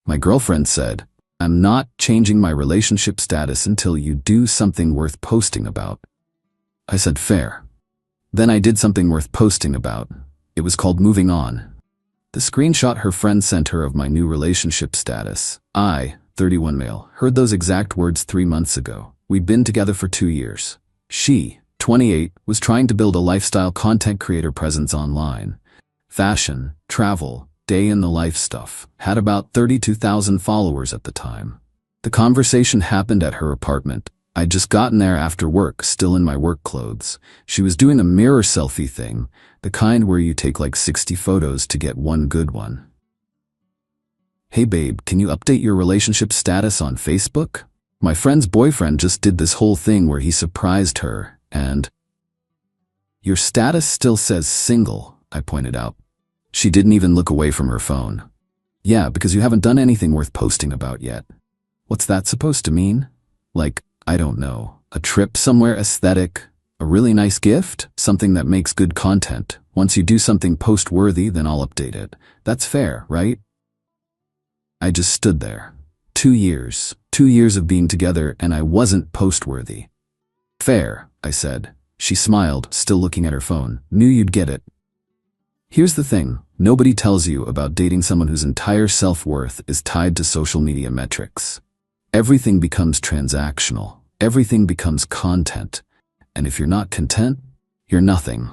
My girlfriend said, "I'm not changing my relationship status until you do something worth posting about." I said, "Fair." Then I did something worth posting about. It was called moving on. The screenshot her friend sent her of my new relationship status. I, 31 male, heard those exact words 3 months ago. We'd been together for 2 years. She, 28, was trying to build a lifestyle content creator presence online. Fashion, travel, day in the life stuff. Had about 32,000 followers at the time. The conversation happened at her apartment. I'd just gotten there after work, still in my work clothes. She was doing a mirror selfie thing, the kind where you take like 60 photos to get one good one. "Hey babe, can you update your relationship status on Facebook? My friend's boyfriend just did this whole thing where he surprised her, and..." "Your status still says single," I pointed out. She didn't even look away from her phone. "Yeah, because you haven't done anything worth posting about yet." "What's that supposed to mean? Like, I don't know, a trip somewhere aesthetic, a really nice gift, something that makes good content. Once you do something post-worthy, then I'll update it. That's fair, right?" I just stood there. 2 years. 2 years of being together, and I wasn't post-worthy. "Fair," I said. She smiled, still looking at her phone. "Knew you'd get it." Here's the thing. Nobody tells you about dating someone whose entire self-worth is tied to social media metrics. Everything becomes transactional. Everything becomes content. And if you're not content, you're nothing.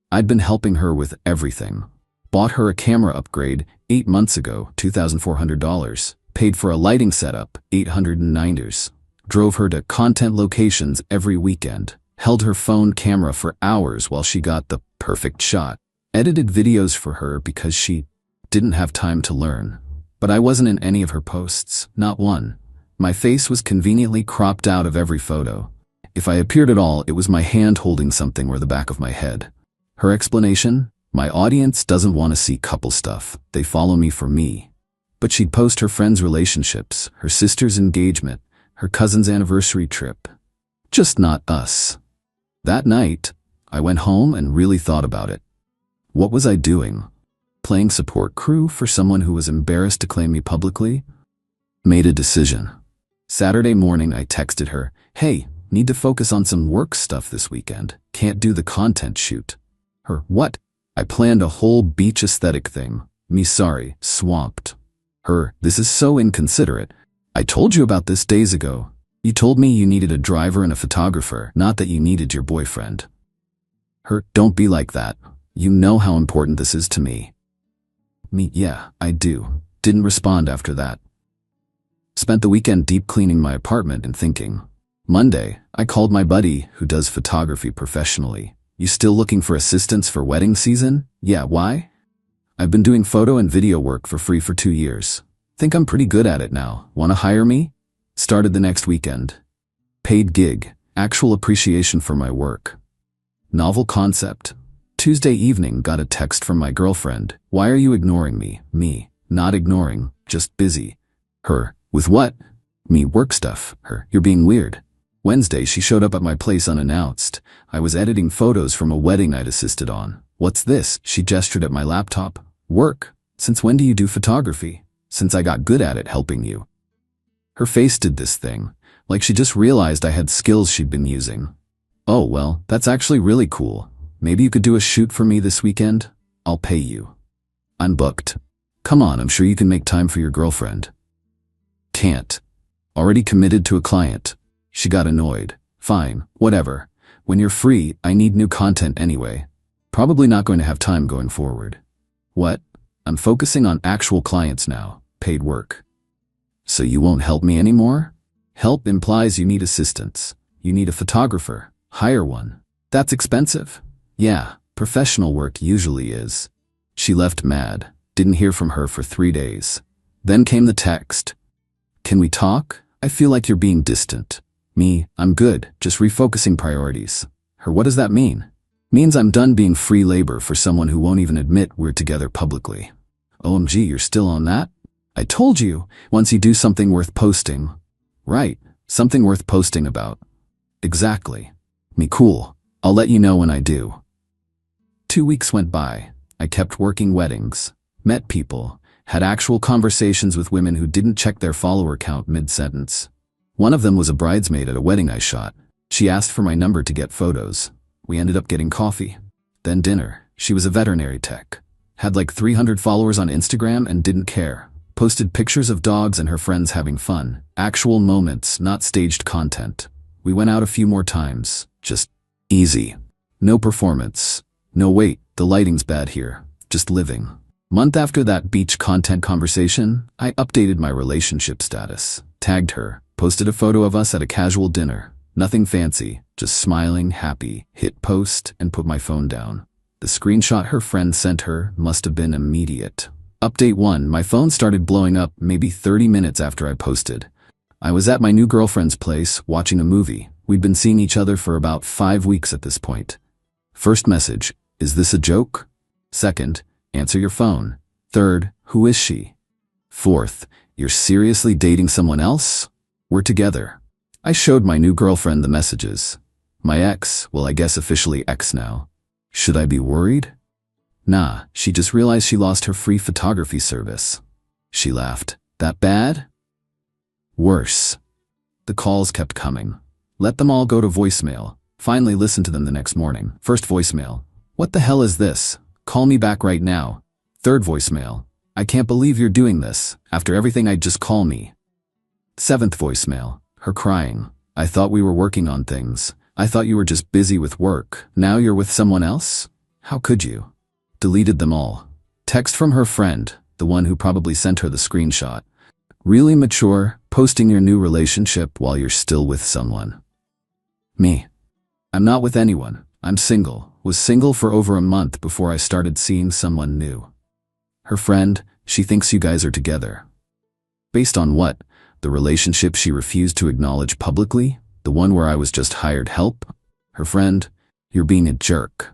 I'd been helping her with everything. Bought her a camera upgrade 8 months ago, $2,400. Paid for a lighting setup, $809. Drove her to content locations every weekend. Held her phone camera for hours while she got the perfect shot. Edited videos for her because she didn't have time to learn. But I wasn't in any of her posts, not one. My face was conveniently cropped out of every photo. If I appeared at all, it was my hand holding something or the back of my head. Her explanation? My audience doesn't want to see couple stuff. They follow me for me. But she'd post her friends' relationships, her sister's engagement, her cousin's anniversary trip. Just not us. That night, I went home and really thought about it. What was I doing? Playing support crew for someone who was embarrassed to claim me publicly? Made a decision. Saturday morning, I texted her, "Hey, need to focus on some work stuff this weekend. Can't do the content shoot." Her, "What?" "I planned a whole beach aesthetic thing." Me, "Sorry, swamped." Her, "This is so inconsiderate. I told you about this days ago. You told me you needed a driver and a photographer, not that you needed your boyfriend." Her, "Don't be like that. You know how important this is to me." Me, "Yeah, I do." Didn't respond after that. Spent the weekend deep cleaning my apartment and thinking. Monday, I called my buddy who does photography professionally. "You still looking for assistants for wedding season?" "Yeah, why?" "I've been doing photo and video work for free for 2 years. Think I'm pretty good at it now. Want to hire me?" Started the next weekend. Paid gig. Actual appreciation for my work. Novel concept. Tuesday evening, got a text from my girlfriend. "Why are you ignoring me?" Me, "Not ignoring, just busy." Her, "With what?" Me, "Work stuff." Her, "You're being weird." Wednesday, she showed up at my place unannounced. I was editing photos from a wedding I'd assisted on. "What's this?" She gestured at my laptop. "Work. Since when do you do photography?" "Since I got good at it helping you." Her face did this thing, like she just realized I had skills she'd been using. "Oh, well, that's actually really cool. Maybe you could do a shoot for me this weekend? I'll pay you." "I'm booked." "Come on, I'm sure you can make time for your girlfriend." "Can't. Already committed to a client." She got annoyed. "Fine, whatever. When you're free, I need new content anyway. Probably not going to have time going forward." "What?" "I'm focusing on actual clients now. Paid work." "So you won't help me anymore?" "Help implies you need assistance. You need a photographer. Hire one." "That's expensive." "Yeah, professional work usually is." She left mad. Didn't hear from her for 3 days. Then came the text. "Can we talk? I feel like you're being distant." Me, "I'm good, just refocusing priorities." Her, "What does that mean?" "Means I'm done being free labor for someone who won't even admit we're together publicly." "OMG, you're still on that?" "I told you, once you do something worth posting." "Right, something worth posting about." "Exactly." Me, "Cool. I'll let you know when I do." 2 weeks went by. I kept working weddings, met people, Had actual conversations with women who didn't check their follower count mid-sentence. One of them was a bridesmaid at a wedding I shot. She asked for my number to get photos. We ended up getting coffee. Then dinner. She was a veterinary tech. Had like 300 followers on Instagram and didn't care. Posted pictures of dogs and her friends having fun. Actual moments, not staged content. We went out a few more times. Just easy. No performance. No wait, the lighting's bad here. Just living. Month after that beach content conversation, I updated my relationship status. Tagged her. Posted a photo of us at a casual dinner. Nothing fancy, just smiling, happy. Hit post and put my phone down. The screenshot her friend sent her must have been immediate. Update 1, my phone started blowing up maybe 30 minutes after I posted. I was at my new girlfriend's place watching a movie. We'd been seeing each other for about 5 weeks at this point. First message, is this a joke? Second, answer your phone. Third, who is she? Fourth, you're seriously dating someone else? We're together. I showed my new girlfriend the messages. My ex, well I guess officially ex now. Should I be worried? Nah, she just realized she lost her free photography service. She laughed. That bad? Worse. The calls kept coming. Let them all go to voicemail. Finally listened to them the next morning. First voicemail. What the hell is this? Call me back right now. Third voicemail. I can't believe you're doing this. After everything I'd just call me. Seventh voicemail. Her crying. I thought we were working on things. I thought you were just busy with work. Now you're with someone else? How could you? Deleted them all. Text from her friend, the one who probably sent her the screenshot. Really mature, posting your new relationship while you're still with someone. Me. I'm not with anyone. I'm single. Was single for over a month before I started seeing someone new. Her friend, she thinks you guys are together. Based on what? The relationship she refused to acknowledge publicly? The one where I was just hired help? Her friend, you're being a jerk.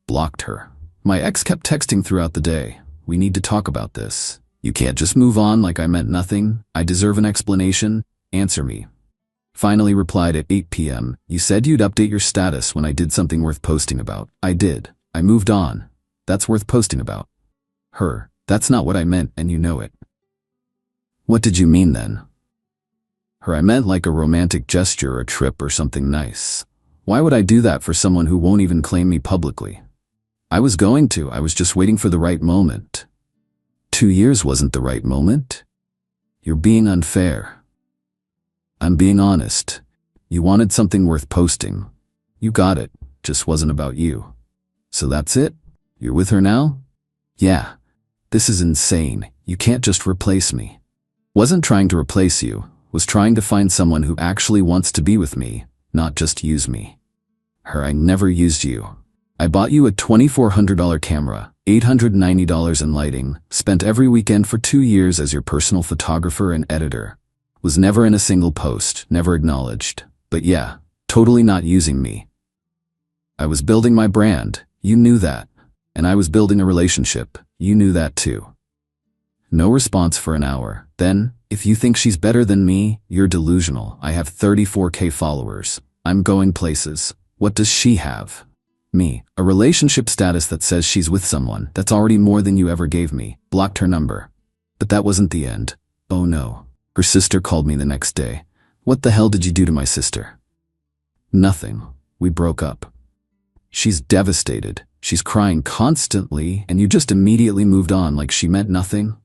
Blocked her. My ex kept texting throughout the day. We need to talk about this. You can't just move on like I meant nothing. I deserve an explanation. Answer me. Finally replied at 8 p.m. You said you'd update your status when I did something worth posting about. I did. I moved on. That's worth posting about. Her. That's not what I meant and you know it. What did you mean then? Her. I meant like a romantic gesture or a trip or something nice. Why would I do that for someone who won't even claim me publicly? I was going to. I was just waiting for the right moment. 2 years wasn't the right moment. You're being unfair. I'm being honest. You wanted something worth posting. You got it. Just wasn't about you. So that's it? You're with her now? Yeah. This is insane. You can't just replace me. Wasn't trying to replace you. Was trying to find someone who actually wants to be with me, not just use me. Her. I never used you. I bought you a $2,400 camera, $890 in lighting, spent every weekend for 2 years as your personal photographer and editor. Was never in a single post, never acknowledged. But yeah, totally not using me. I was building my brand, you knew that. And I was building a relationship, you knew that too. No response for an hour. Then, if you think she's better than me, you're delusional. I have 34K followers. I'm going places. What does she have? Me. A relationship status that says she's with someone. That's already more than you ever gave me. Blocked her number. But that wasn't the end. Oh no. Her sister called me the next day. What the hell did you do to my sister? Nothing. We broke up. She's devastated. She's crying constantly, and you just immediately moved on like she meant nothing?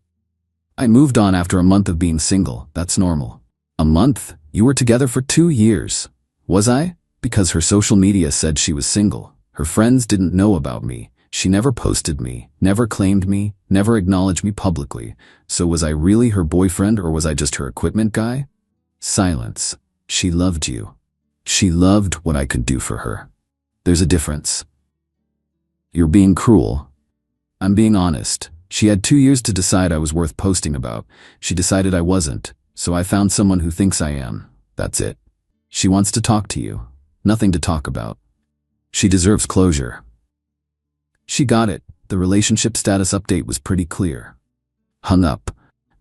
I moved on after a month of being single. That's normal. A month? You were together for 2 years. Was I? Because her social media said she was single. Her friends didn't know about me. She never posted me, never claimed me, never acknowledged me publicly. So was I really her boyfriend or was I just her equipment guy? Silence. She loved you. She loved what I could do for her. There's a difference. You're being cruel. I'm being honest. She had 2 years to decide I was worth posting about. She decided I wasn't, so I found someone who thinks I am. That's it. She wants to talk to you. Nothing to talk about. She deserves closure. She got it. The relationship status update was pretty clear. Hung up.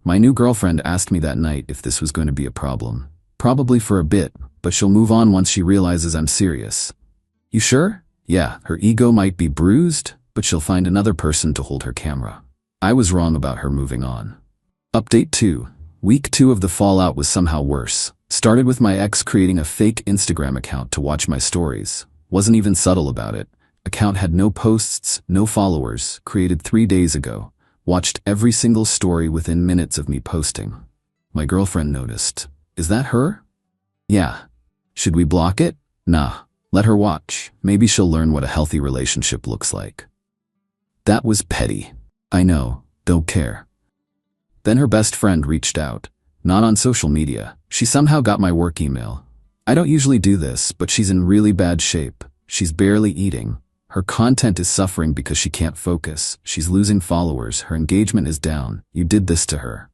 My new girlfriend asked me that night if this was going to be a problem. Probably for a bit, but she'll move on once she realizes I'm serious. You sure? Yeah, her ego might be bruised, but she'll find another person to hold her camera. I was wrong about her moving on. Update 2. Week 2 of the fallout was somehow worse. Started with my ex creating a fake Instagram account to watch my stories. Wasn't even subtle about it. Account had no posts, no followers, created 3 days ago. Watched every single story within minutes of me posting. My girlfriend noticed. Is that her? Yeah. Should we block it? Nah. Let her watch. Maybe she'll learn what a healthy relationship looks like. That was petty. I know. Don't care. Then her best friend reached out. Not on social media. She somehow got my work email. I don't usually do this, but she's in really bad shape. She's barely eating. Her content is suffering because she can't focus. She's losing followers. Her engagement is down. You did this to her.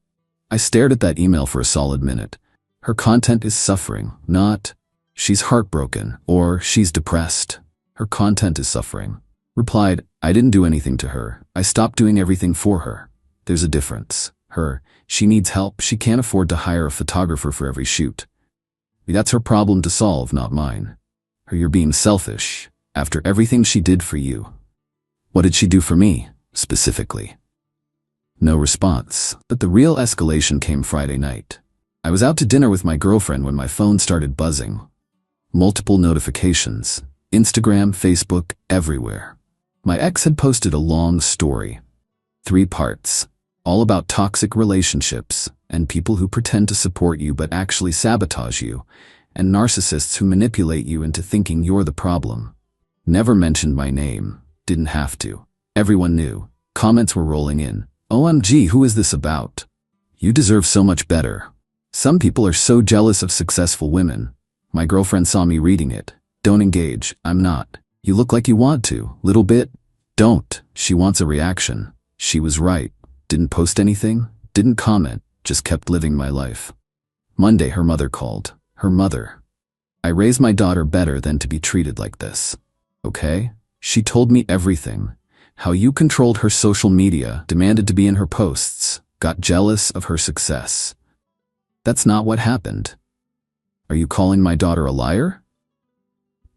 I stared at that email for a solid minute. Her content is suffering, not she's heartbroken or she's depressed. Her content is suffering. Replied, I didn't do anything to her. I stopped doing everything for her. There's a difference. Her, she needs help. She can't afford to hire a photographer for every shoot. That's her problem to solve, not mine. Her, you're being selfish. After everything she did for you. What did she do for me, specifically? No response, but the real escalation came Friday night. I was out to dinner with my girlfriend when my phone started buzzing. Multiple notifications. Instagram, Facebook, everywhere. My ex had posted a long story. 3 parts. All about toxic relationships and people who pretend to support you but actually sabotage you, and narcissists who manipulate you into thinking you're the problem. Never mentioned my name. Didn't have to. Everyone knew. Comments were rolling in. OMG, who is this about? You deserve so much better. Some people are so jealous of successful women. My girlfriend saw me reading it. Don't engage. I'm not. You look like you want to. Little bit. Don't. She wants a reaction. She was right. Didn't post anything. Didn't comment. Just kept living my life. Monday, her mother called. Her mother. I raised my daughter better than to be treated like this. Okay? She told me everything. How you controlled her social media, demanded to be in her posts, got jealous of her success. That's not what happened. Are you calling my daughter a liar?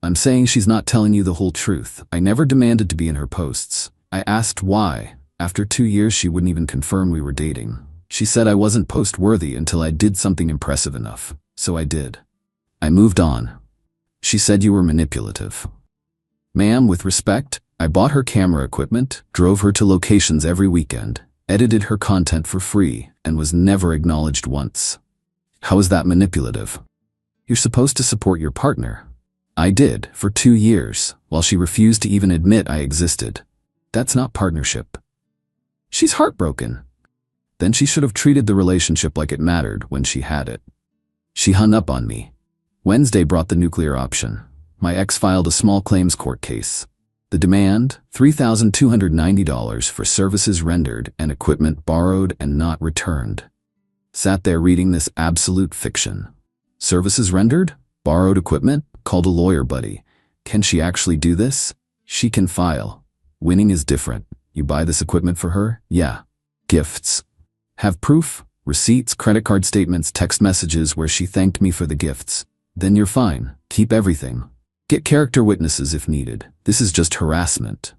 I'm saying she's not telling you the whole truth. I never demanded to be in her posts. I asked why. After 2 years, she wouldn't even confirm we were dating. She said I wasn't post-worthy until I did something impressive enough. So I did. I moved on. She said you were manipulative. Ma'am, with respect, I bought her camera equipment, drove her to locations every weekend, edited her content for free, and was never acknowledged once. How is that manipulative? You're supposed to support your partner. I did, for 2 years, while she refused to even admit I existed. That's not partnership. She's heartbroken. Then she should have treated the relationship like it mattered when she had it. She hung up on me. Wednesday brought the nuclear option. My ex filed a small claims court case. The demand, $3,290 for services rendered and equipment borrowed and not returned. Sat there reading this absolute fiction. Services rendered? Borrowed equipment? Called a lawyer buddy. Can she actually do this? She can file. Winning is different. You buy this equipment for her? Yeah. Gifts. Have proof? Receipts, credit card statements, text messages where she thanked me for the gifts. Then you're fine. Keep everything. Get character witnesses if needed. This is just harassment.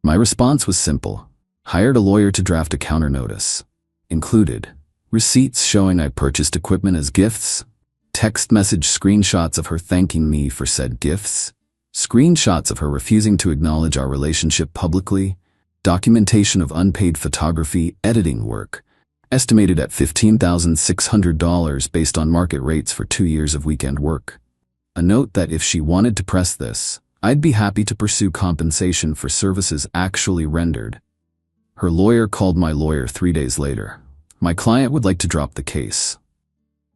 My response was simple. Hired a lawyer to draft a counter notice. Included receipts showing I purchased equipment as gifts, text message screenshots of her thanking me for said gifts, screenshots of her refusing to acknowledge our relationship publicly, documentation of unpaid photography, editing work, estimated at $15,600 based on market rates for 2 years of weekend work. A note that if she wanted to press this, I'd be happy to pursue compensation for services actually rendered. Her lawyer called my lawyer 3 days later. My client would like to drop the case.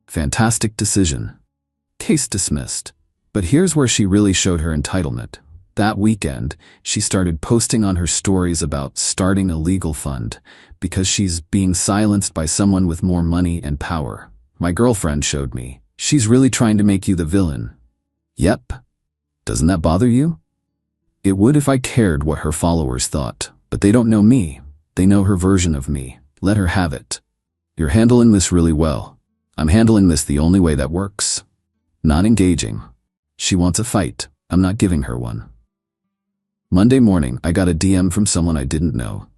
Fantastic decision. Case dismissed. But here's where she really showed her entitlement. That weekend, she started posting on her stories about starting a legal fund because she's being silenced by someone with more money and power. My girlfriend showed me. She's really trying to make you the villain. Yep. Doesn't that bother you? It would if I cared what her followers thought, but they don't know me. They know her version of me. Let her have it. You're handling this really well. I'm handling this the only way that works. Not engaging. She wants a fight. I'm not giving her one. Monday morning, I got a DM from someone I didn't know.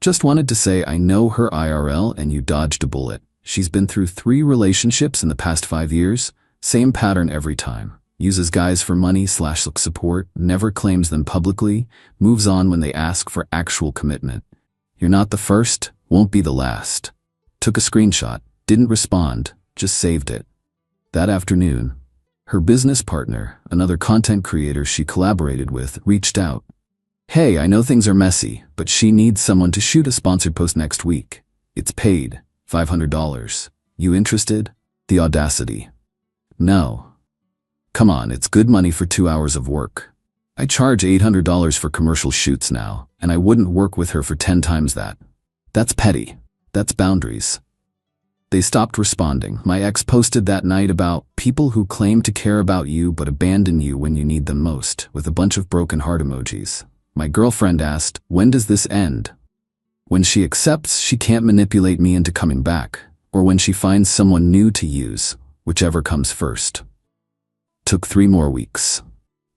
Just wanted to say I know her IRL and you dodged a bullet. She's been through 3 relationships in the past 5 years. Same pattern every time. Uses guys for money/look support, never claims them publicly, moves on when they ask for actual commitment. You're not the first, won't be the last. Took a screenshot, didn't respond, just saved it. That afternoon, her business partner, another content creator she collaborated with, reached out. Hey, I know things are messy, but she needs someone to shoot a sponsored post next week. It's paid, $500. You interested? The audacity. No. Come on, it's good money for 2 hours of work. I charge $800 for commercial shoots now, and I wouldn't work with her for 10 times that. That's petty. That's boundaries. They stopped responding. My ex posted that night about people who claim to care about you but abandon you when you need them most, with a bunch of broken heart emojis. My girlfriend asked, when does this end? When she accepts she can't manipulate me into coming back, or when she finds someone new to use, whichever comes first. Took 3 more weeks.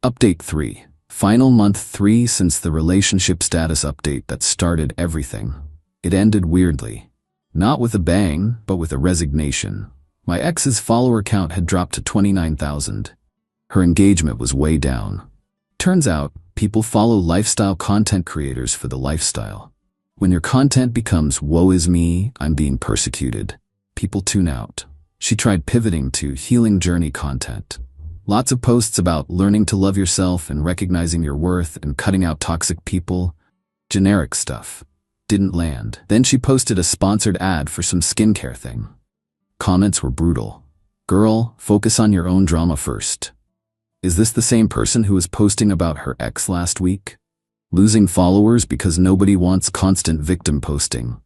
Update 3. Final month 3 since the relationship status update that started everything. It ended weirdly. Not with a bang, but with a resignation. My ex's follower count had dropped to 29,000. Her engagement was way down. Turns out, people follow lifestyle content creators for the lifestyle. When your content becomes woe is me, I'm being persecuted, people tune out. She tried pivoting to healing journey content. Lots of posts about learning to love yourself and recognizing your worth and cutting out toxic people. Generic stuff. Didn't land. Then she posted a sponsored ad for some skincare thing. Comments were brutal. Girl, focus on your own drama first. Is this the same person who was posting about her ex last week? Losing followers because nobody wants constant victim posting.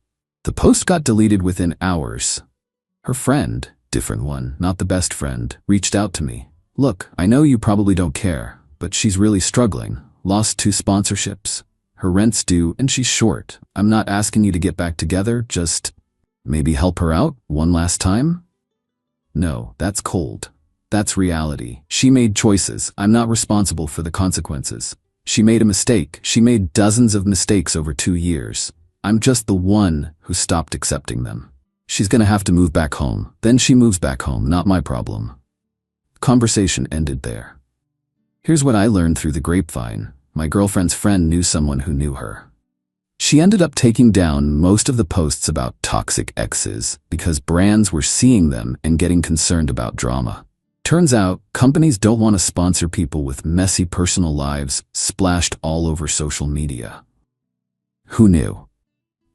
The post got deleted within hours. Her friend, different one, not the best friend, reached out to me. Look, I know you probably don't care, but she's really struggling. Lost 2 sponsorships. Her rent's due and she's short. I'm not asking you to get back together, just maybe help her out one last time? No, that's cold. That's reality. She made choices. I'm not responsible for the consequences. She made a mistake. She made dozens of mistakes over 2 years. I'm just the one who stopped accepting them. She's gonna have to move back home. Then she moves back home, not my problem. Conversation ended there. Here's what I learned through the grapevine. My girlfriend's friend knew someone who knew her. She ended up taking down most of the posts about toxic exes because brands were seeing them and getting concerned about drama. Turns out, companies don't want to sponsor people with messy personal lives splashed all over social media. Who knew?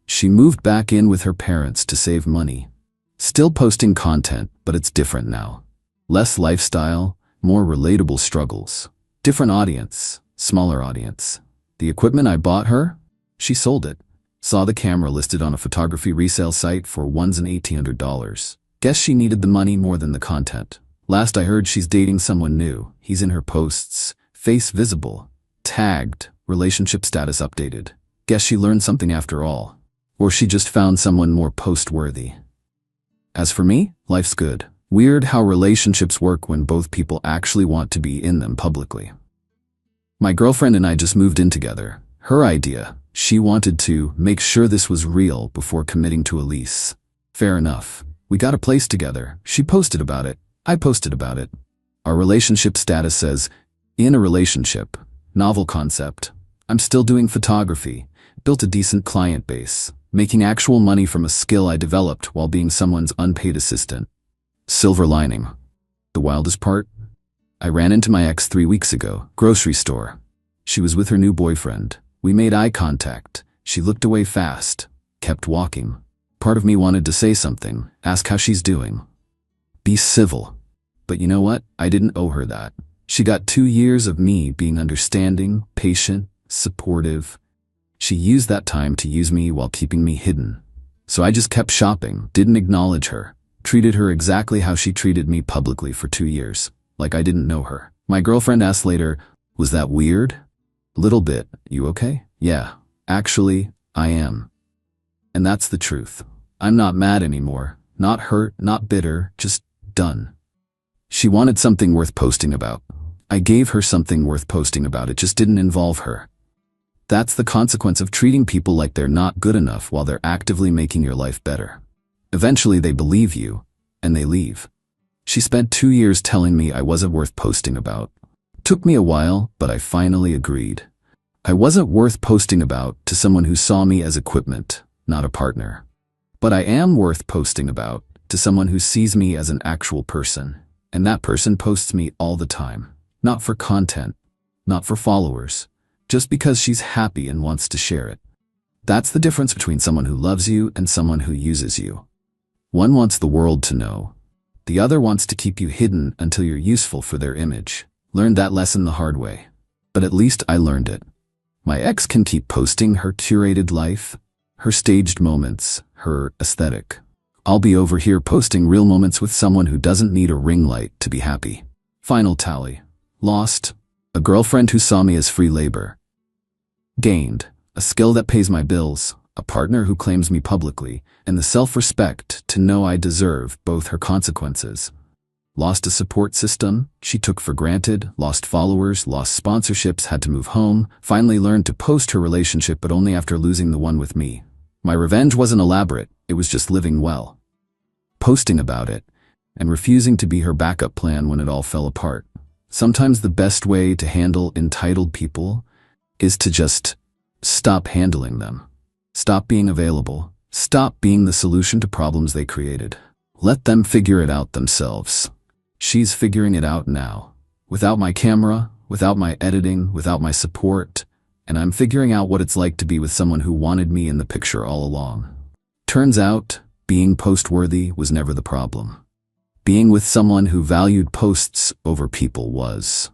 She moved back in with her parents to save money. Still posting content, but it's different now. Less lifestyle, more relatable struggles. Different audience, smaller audience. The equipment I bought her? She sold it. Saw the camera listed on a photography resale site for $1,800 and $1,800. Guess she needed the money more than the content. Last I heard she's dating someone new. He's in her posts. Face visible. Tagged. Relationship status updated. Guess she learned something after all. Or she just found someone more post-worthy. As for me, life's good. Weird how relationships work when both people actually want to be in them publicly. My girlfriend and I just moved in together. Her idea. She wanted to make sure this was real before committing to a lease. Fair enough. We got a place together. She posted about it. I posted about it. Our relationship status says, in a relationship. Novel concept. I'm still doing photography. Built a decent client base. Making actual money from a skill I developed while being someone's unpaid assistant. Silver lining. The wildest part? I ran into my ex 3 weeks ago, grocery store. She was with her new boyfriend. We made eye contact. She looked away fast, kept walking. Part of me wanted to say something, ask how she's doing. Be civil. But you know what? I didn't owe her that. She got 2 years of me being understanding, patient, supportive. She used that time to use me while keeping me hidden. So I just kept shopping, didn't acknowledge her. Treated her exactly how she treated me publicly for 2 years, like I didn't know her. My girlfriend asked later, was that weird? Little bit. You okay? Yeah, actually, I am. And that's the truth. I'm not mad anymore, not hurt, not bitter, just done. She wanted something worth posting about. I gave her something worth posting about. It just didn't involve her. That's the consequence of treating people like they're not good enough while they're actively making your life better. Eventually they believe you, and they leave. She spent 2 years telling me I wasn't worth posting about. Took me a while, but I finally agreed. I wasn't worth posting about to someone who saw me as equipment, not a partner. But I am worth posting about to someone who sees me as an actual person, and that person posts me all the time. Not for content, not for followers, just because she's happy and wants to share it. That's the difference between someone who loves you and someone who uses you. One wants the world to know. The other wants to keep you hidden until you're useful for their image. Learned that lesson the hard way. But at least I learned it. My ex can keep posting her curated life, her staged moments, her aesthetic. I'll be over here posting real moments with someone who doesn't need a ring light to be happy. Final tally. Lost. A girlfriend who saw me as free labor. Gained. A skill that pays my bills, a partner who claims me publicly, and the self-respect to know I deserve both her consequences. Lost a support system she took for granted, lost followers, lost sponsorships, had to move home, finally learned to post her relationship but only after losing the one with me. My revenge wasn't elaborate, it was just living well. Posting about it, and refusing to be her backup plan when it all fell apart. Sometimes the best way to handle entitled people is to just stop handling them. Stop being available. Stop being the solution to problems they created. Let them figure it out themselves. She's figuring it out now. Without my camera, without my editing, without my support, and I'm figuring out what it's like to be with someone who wanted me in the picture all along. Turns out, being post-worthy was never the problem. Being with someone who valued posts over people was.